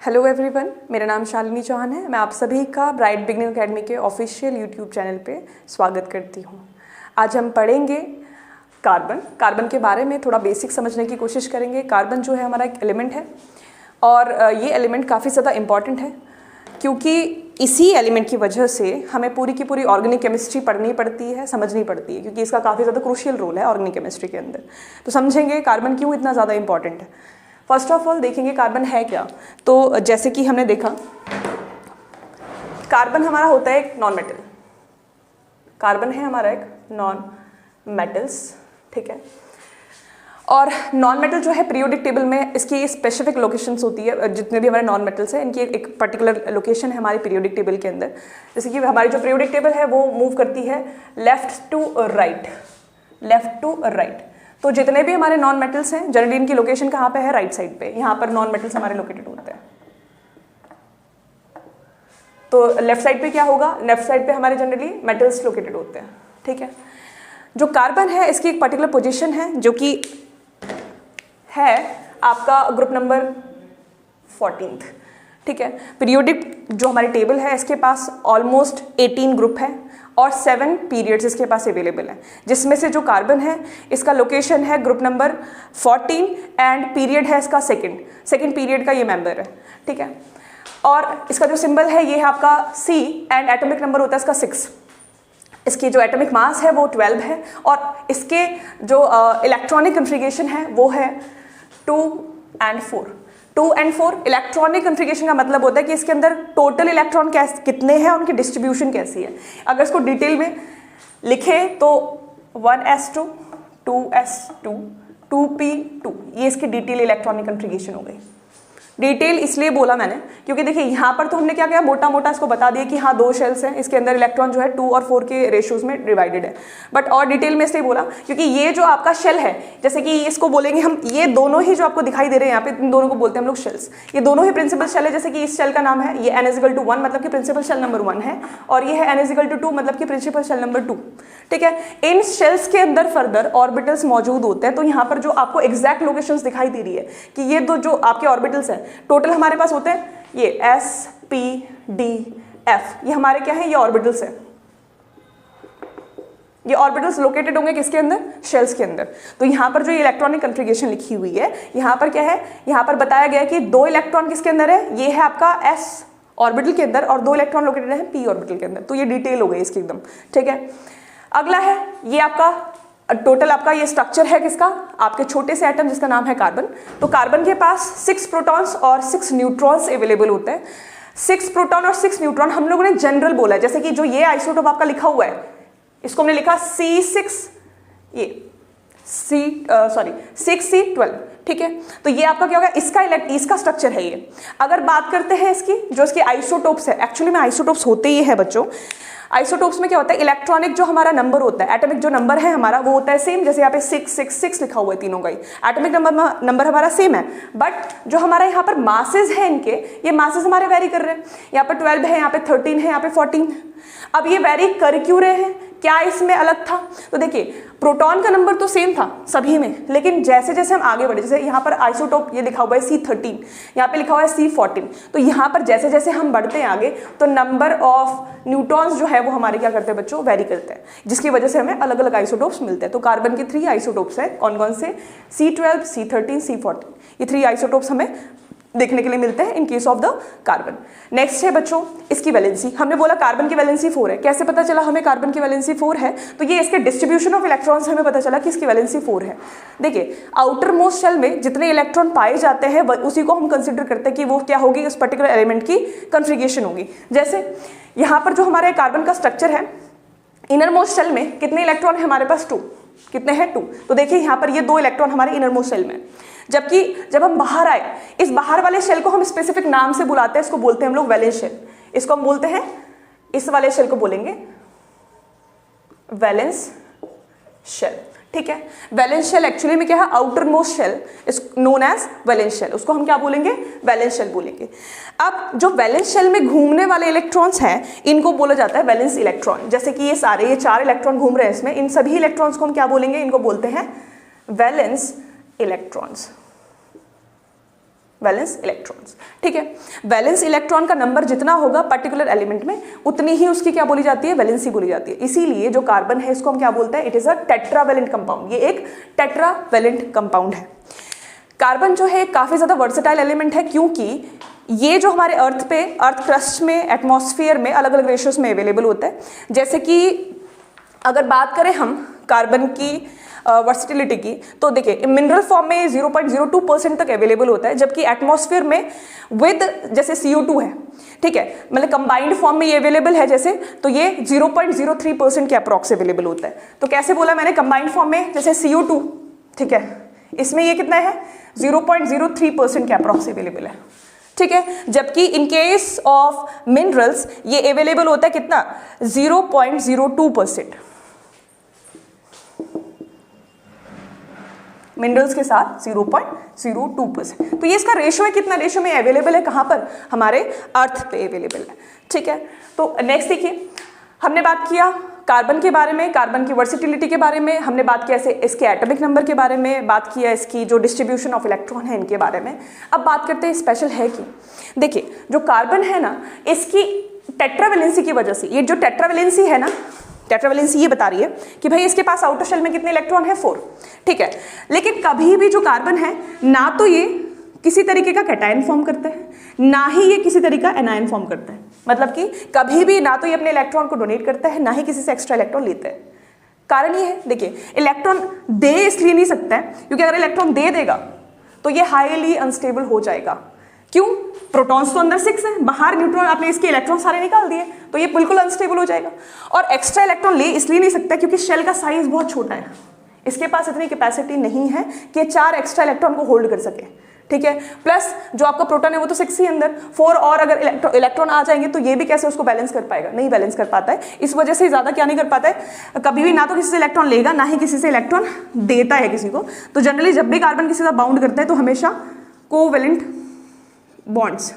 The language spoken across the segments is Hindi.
हेलो एवरीवन, मेरा नाम शालिनी चौहान है। मैं आप सभी का ब्राइट बिगिनिंग एकेडमी के ऑफिशियल यूट्यूब चैनल पे स्वागत करती हूँ। आज हम पढ़ेंगे कार्बन के बारे में थोड़ा बेसिक समझने की कोशिश करेंगे। कार्बन जो है हमारा एक एलिमेंट है और ये एलिमेंट काफ़ी ज़्यादा इम्पॉर्टेंट है क्योंकि इसी एलिमेंट की वजह से हमें पूरी की पूरी ऑर्गेनिक केमिस्ट्री पढ़नी पड़ती है, समझनी पड़ती है, क्योंकि इसका काफ़ी ज़्यादा क्रूशियल रोल है ऑर्गेनिक केमिस्ट्री के अंदर। तो समझेंगे कार्बन क्यों इतना ज़्यादा इंपॉर्टेंट है। फर्स्ट ऑफ ऑल देखेंगे कार्बन है क्या। तो जैसे कि हमने देखा, कार्बन हमारा होता है एक नॉन मेटल। कार्बन है हमारा एक नॉन मेटल्स, ठीक है। और नॉन मेटल जो है पीरियोडिक टेबल में इसकी स्पेसिफिक लोकेशंस होती है। जितने भी हमारे नॉन मेटल्स हैं इनकी एक पर्टिकुलर लोकेशन है हमारी पीरियोडिक टेबल के अंदर। जैसे कि हमारी जो पीरियोडिक टेबल है वो मूव करती है लेफ्ट टू राइट। तो जितने भी हमारे नॉन मेटल्स हैं जनरली इनकी लोकेशन कहाँ पे है, राइट साइड पे। यहाँ पर नॉन मेटल्स हमारे लोकेटेड होते हैं। तो लेफ्ट साइड पे क्या होगा, लेफ्ट साइड पे हमारे जनरली मेटल्स लोकेटेड होते हैं, ठीक है। जो कार्बन है इसकी एक पर्टिकुलर पोजीशन है जो कि है आपका ग्रुप नंबर 14, ठीक है। पीरियोडिक जो हमारी टेबल है इसके पास ऑलमोस्ट 18 ग्रुप है और 7 पीरियड्स इसके पास अवेलेबल हैं, जिसमें से जो कार्बन है इसका लोकेशन है ग्रुप नंबर 14 एंड पीरियड है इसका सेकंड पीरियड का ये मेंबर है, ठीक है। और इसका जो सिंबल है ये है आपका C एंड एटॉमिक नंबर होता है इसका 6। इसकी जो एटॉमिक मास है वो 12 है और इसके जो इलेक्ट्रॉनिक कन्फिगरेशन है वो है 2 and 4। 2 and 4 इलेक्ट्रॉनिक कन्फिगरेशन का मतलब होता है कि इसके अंदर टोटल इलेक्ट्रॉन कितने हैं, उनकी डिस्ट्रीब्यूशन कैसी है। अगर इसको डिटेल में लिखे तो 1s2, 2s2, 2p2, ये इसकी डिटेल इलेक्ट्रॉनिक कन्फिगरेशन हो गई। डिटेल इसलिए बोला मैंने क्योंकि देखिए यहाँ पर तो हमने क्या किया, मोटा मोटा इसको बता दिया कि हाँ 2 शेल्स हैं, इसके अंदर इलेक्ट्रॉन जो है 2 और 4 के रेशियोज में डिवाइडेड है। बट और डिटेल में इसलिए बोला क्योंकि ये जो आपका शेल है, जैसे कि इसको बोलेंगे हम, ये दोनों ही जो आपको दिखाई दे रहे हैं यहाँ पे, इन दोनों को बोलते हैं हम लोग शेल्स। ये दोनों ही प्रिंसिपल शेल है। जैसे कि इस शेल का नाम है ये n=1 मतलब कि प्रिंसिपल शेल नंबर 1 है, और ये है n=2 मतलब कि प्रिंसिपल शेल नंबर 2, ठीक है। इन शेल्स के अंदर फर्दर ऑर्बिटल्स मौजूद होते हैं। तो यहाँ पर जो आपको एग्जैक्ट लोकेशंस दिखाई दे रही है कि ये दो जो आपके ऑर्बिटल्स हैं टोटल हमारे पास होते हैं ये S, P, D, F, ये हमारे क्या है, ये ऑर्बिटल्स है। ये ऑर्बिटल्स लोकेटेड होंगे किसके अंदर, शेल्स के अंदर। तो यहाँ पर जो ये इलेक्ट्रॉनिक कन्फिगरेशन लिखी हुई है, यहाँ पर क्या है, यहाँ पर बताया गया है कि 2 इलेक्ट्रॉन किसके अंदर है, ये है आपका S ऑर्बिटल के अंदर और 2 इलेक्ट्रॉन लोकेटेड है P ऑर्बिटल के अंदर। तो ये डिटेल हो गई इसकी एकदम, ठीक है। अगला है ये आपका टोटल आपका ये स्ट्रक्चर है किसका, आपके छोटे से एटम जिसका नाम है कार्बन। तो कार्बन के पास 6 प्रोटॉन्स और 6 न्यूट्रॉन्स अवेलेबल होते हैं। 6 प्रोटॉन और 6 न्यूट्रॉन हम लोगों ने जनरल बोला है। जैसे कि जो ये आइसोटोप आपका लिखा हुआ है इसको हमने लिखा C6, ये 6C12, ठीक है। तो ये आपका क्या होगा, इसका स्ट्रक्चर है ये। अगर बात करते हैं इसकी जो इसकी आइसोटोप्स है, एक्चुअली में आइसोटोप्स होते ही है बच्चों। आइसोटोप्स में क्या होता है, इलेक्ट्रॉनिक जो हमारा नंबर होता है, एटॉमिक जो नंबर है हमारा वो होता है सेम। जैसे यहाँ पे 666 लिखा हुआ है, तीनों का ही एटॉमिक नंबर हमारा सेम है। बट जो हमारा यहाँ पर मासेस है इनके, ये मासेस हमारे वेरी कर रहे हैं। यहाँ पर 12 है, यहाँ पे 13 है, यहाँ पे 14। अब ये वेरी कर क्यों रहे हैं, क्या इसमें अलग था। तो देखिए प्रोटॉन का नंबर तो सेम था सभी में, लेकिन जैसे जैसे हम आगे बढ़े, जैसे यहाँ पर आइसोटोप ये लिखा हुआ है C13, यहाँ पे लिखा हुआ है C14। तो यहाँ पर जैसे जैसे हम बढ़ते हैं आगे तो नंबर ऑफ न्यूट्रॉन्स जो है वो हमारे क्या करते हैं बच्चों, वेरी करते हैं, जिसकी वजह से हमें अलग अलग आइसोटोप्स मिलते हैं। तो कार्बन के 3 आइसोटोप्स हैं, कौन कौन से, C12, C13, C14। ये 3 आइसोटोप्स हमें देखने के लिए मिलते हैं in case of the carbon. Next है बच्चों इसकी वैलेंसी। हमने बोला कार्बन की वैलेंसी 4 है। कैसे पता चला हमें कार्बन की वैलेंसी 4 है, तो ये इसके डिस्ट्रीब्यूशन ऑफ इलेक्ट्रॉन्स हमें पता चला कि इसकी वैलेंसी 4 है। देखिए आउटर मोस्ट शेल में जितने इलेक्ट्रॉन पाए जाते हैं उसी को हम कंसिडर करते हैं कि वो क्या होगी, उस पर्टिकुलर एलिमेंट की कन्फिगरेशन होगी। जैसे यहाँ पर जो हमारे कार्बन का स्ट्रक्चर है, इनर मोस्ट शेल में कितने इलेक्ट्रॉन है हमारे पास, 2। कितने हैं, 2। तो देखिए यहाँ पर ये 2 इलेक्ट्रॉन हमारे इनर मोस्ट शेल में। जबकि जब हम बाहर आए, इस बाहर वाले शेल को हम स्पेसिफिक नाम से बुलाते हैं, इसको बोलते हैं हम लोग वैलेंस शेल। इसको हम बोलते हैं, इस वाले शेल को बोलेंगे वैलेंस शेल, ठीक है। वैलेंस शेल एक्चुअली में क्या है, outermost shell is known as valence shell, उसको हम क्या बोलेंगे, वैलेंस शेल बोलेंगे। अब जो वैलेंस शेल में घूमने वाले इलेक्ट्रॉन्स हैं इनको बोला जाता है वैलेंस इलेक्ट्रॉन। जैसे कि ये 4 इलेक्ट्रॉन घूम रहे हैं इसमें, इन सभी इलेक्ट्रॉन्स को हम क्या बोलेंगे, इनको बोलते हैं वैलेंस इलेक्ट्रॉन्स। Valence electrons. ठीक है, वैलेंस इलेक्ट्रॉन का नंबर जितना होगा पर्टिकुलर एलिमेंट में उतनी ही उसकी क्या बोली जाती है, वैलेंसी बोली जाती है। इसीलिए जो कार्बन है इसको हम क्या बोलते हैं, it is a tetravalent compound. ये एक टेट्रावैलेंट कंपाउंड है। कार्बन जो है काफी ज्यादा वर्सेटाइल एलिमेंट है, क्योंकि ये जो हमारे अर्थ पे, अर्थ क्रस्ट में, एटमॉस्फेयर में अलग अलग रेशियोज में अवेलेबल होता है। जैसे कि अगर बात करें हम कार्बन की वर्सिटिलिटी की, तो देखिए मिनरल फॉर्म में 0.02% तक अवेलेबल होता है, जबकि एटमॉस्फेयर में विद जैसे CO2 है, ठीक है, मतलब कंबाइंड फॉर्म में ये अवेलेबल है जैसे, तो ये 0.03% के अप्रॉक्स अवेलेबल होता है। तो कैसे बोला मैंने, कंबाइंड फॉर्म में जैसे CO2, ठीक है, इसमें ये कितना है 0.03% के अप्रॉक्स अवेलेबल है। ठीक है, जबकि इन केस ऑफ मिनरल्स ये अवेलेबल होता है कितना, 0.02%। मिनरल्स के साथ 0.02%। तो ये इसका रेशो है, कितना रेशो में अवेलेबल है, कहां पर, हमारे अर्थ पे अवेलेबल है। ठीक है, तो नेक्स्ट देखिए, हमने बात किया कार्बन के बारे में, कार्बन की वर्सिटिलिटी के बारे में, हमने बात किया इसके एटॉमिक नंबर के बारे में, बात किया इसकी जो डिस्ट्रीब्यूशन ऑफ इलेक्ट्रॉन है इनके बारे में। अब बात करते हैं स्पेशल है कि, देखिए जो कार्बन है ना, इसकी टेट्रावैलेंसी की वजह से, ये जो टेट्रावैलेंसी है ना, टेट्रावैलेंसी ये बता रही है कि भाई इसके पास आउटर शेल में कितने इलेक्ट्रॉन है, 4। ठीक है, लेकिन कभी भी जो कार्बन है ना तो ये किसी तरीके का कैटायन फॉर्म करता है, ना ही ये किसी तरीके का एनायन फॉर्म करता है। मतलब कि कभी भी ना तो ये अपने इलेक्ट्रॉन को डोनेट करता है, ना ही किसी से एक्स्ट्रा इलेक्ट्रॉन लेता है। कारण ये है, देखिए इलेक्ट्रॉन दे इसलिए नहीं सकता है क्योंकि अगर इलेक्ट्रॉन दे देगा तो ये हाईली अनस्टेबल हो जाएगा। क्यों, प्रोटॉन्स तो अंदर 6 है, बाहर न्यूट्रॉन, आपने इसके इलेक्ट्रॉन सारे निकाल दिए, तो ये बिल्कुल अनस्टेबल हो जाएगा। और एक्स्ट्रा इलेक्ट्रॉन ले इसलिए नहीं सकता क्योंकि शेल का साइज बहुत छोटा है, इसके पास इतनी कैपेसिटी नहीं है कि 4 एक्स्ट्रा इलेक्ट्रॉन को होल्ड कर सके। ठीक है, प्लस जो आपका प्रोटॉन है वो तो 6 ही अंदर, 4 और अगर इलेक्ट्रॉन आ जाएंगे तो ये भी कैसे उसको बैलेंस कर पाएगा, नहीं बैलेंस कर पाता है। इस वजह से ज्यादा क्या नहीं कर पाता है, कभी भी ना तो किसी से इलेक्ट्रॉन लेगा, ना ही किसी से इलेक्ट्रॉन देता है किसी को। तो जनरली जब भी कार्बन किसी से बाउंड करता है तो हमेशा कोवैलेंट बॉन्ड्स,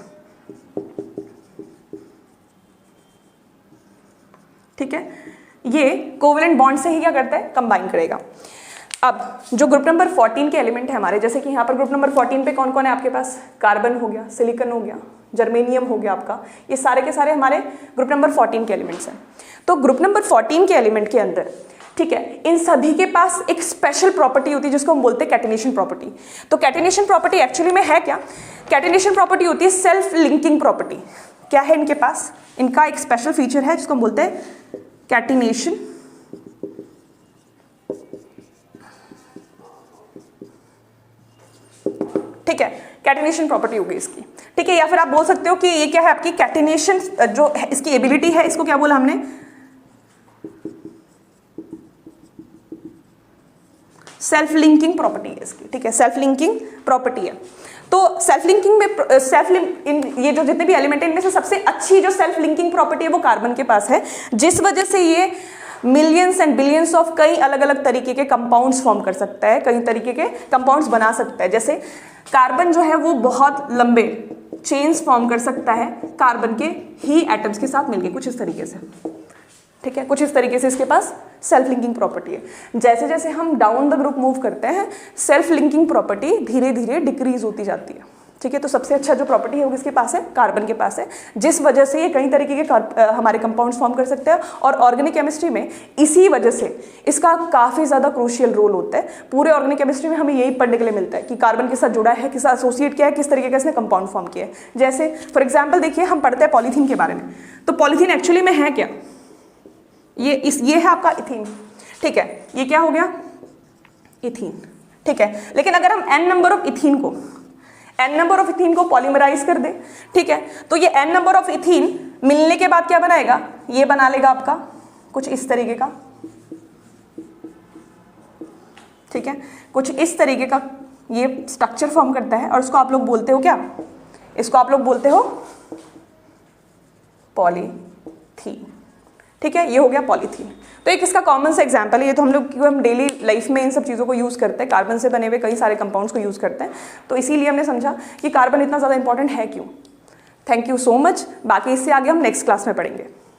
ठीक है, ये कोवैलेंट बॉन्ड से ही क्या करता है, कंबाइन करेगा। अब जो ग्रुप नंबर 14 के एलिमेंट है हमारे, जैसे कि यहाँ पर ग्रुप नंबर 14 पे कौन कौन है आपके पास, कार्बन हो गया, सिलिकॉन हो गया, जर्मेनियम हो गया आपका, ये सारे के सारे हमारे ग्रुप नंबर 14 के एलिमेंट्स हैं। तो ग्रुप नंबर 14 के एलिमेंट के अंदर, ठीक है, इन सभी के पास एक स्पेशल प्रॉपर्टी होती है जिसको हम बोलते हैं कैटिनेशन प्रॉपर्टी। तो कैटिनेशन प्रॉपर्टी एक्चुअली में है क्या, कैटिनेशन प्रॉपर्टी होती है सेल्फ लिंकिंग प्रॉपर्टी। क्या है इनके पास, इनका एक स्पेशल फीचर है जिसको हम बोलते हैं कैटिनेशन ठीक है, कैटिनेशन प्रॉपर्टी होगी इसकी। ठीक है, या फिर आप बोल सकते हो कि ये क्या है आपकी कैटिनेशन जो है, इसकी एबिलिटी है, इसको क्या बोला हमने, सेल्फ लिंकिंग प्रॉपर्टी है इसकी। ठीक है, सेल्फ लिंकिंग प्रॉपर्टी है। तो सेल्फ लिंकिंग में ये जो जितने भी एलिमेंट है इनमें से सबसे अच्छी जो सेल्फ लिंकिंग प्रॉपर्टी है वो कार्बन के पास है, जिस वजह से ये मिलियंस एंड बिलियंस ऑफ कई अलग अलग तरीके के कंपाउंड्स फॉर्म कर सकता है, कई तरीके के कंपाउंड्स बना सकता है। जैसे कार्बन जो है वो बहुत लंबे चेन्स फॉर्म कर सकता है कार्बन के ही एटम्स के साथ मिलके, कुछ इस तरीके से। ठीक है, कुछ इस तरीके से इसके पास सेल्फ लिंकिंग प्रॉपर्टी है। जैसे जैसे हम डाउन द ग्रुप मूव करते हैं, सेल्फ लिंकिंग प्रॉपर्टी धीरे धीरे डिक्रीज होती जाती है। ठीक है, तो सबसे अच्छा जो प्रॉपर्टी है वो किसके पास है, कार्बन के पास है, जिस वजह से ये कई तरीके के हमारे कंपाउंड्स फॉर्म कर सकते हैं। और ऑर्गेनिक केमिस्ट्री में इसी वजह से इसका काफी ज्यादा क्रूशियल रोल होता है। पूरे ऑर्गेनिक केमिस्ट्री में हमें यही पढ़ने के लिए मिलता है कि कार्बन के साथ जुड़ा है, किस एसोसिएट किया है, किस तरीके का इसने कंपाउंड फॉर्म किया है। जैसे फॉर एग्जाम्पल देखिए, हम पढ़ते हैं पॉलीथीन के बारे में, तो पॉलीथीन एक्चुअली में है क्या, ये है आपका इथीन। ठीक है, ये क्या हो गया, इथीन। ठीक है, लेकिन अगर हम n नंबर ऑफ इथीन को पॉलीमराइज कर दे, ठीक है, तो ये n नंबर ऑफ इथीन मिलने के बाद क्या बनाएगा, ये बना लेगा आपका कुछ इस तरीके का। ठीक है, कुछ इस तरीके का ये स्ट्रक्चर फॉर्म करता है और इसको आप लोग बोलते हो क्या, इसको आप लोग बोलते हो पॉलीथीन। ठीक है, ये हो गया पॉलीथीन। तो एक इसका कॉमन सा एग्जांपल है, ये तो हम डेली लाइफ में इन सब चीज़ों को यूज़ करते हैं, कार्बन से बने हुए कई सारे कंपाउंड्स को यूज़ करते हैं, तो इसीलिए हमने समझा कि कार्बन इतना ज़्यादा इंपॉर्टेंट है क्यों। Thank you so much. बाकी इससे आगे हम नेक्स्ट क्लास में पढ़ेंगे।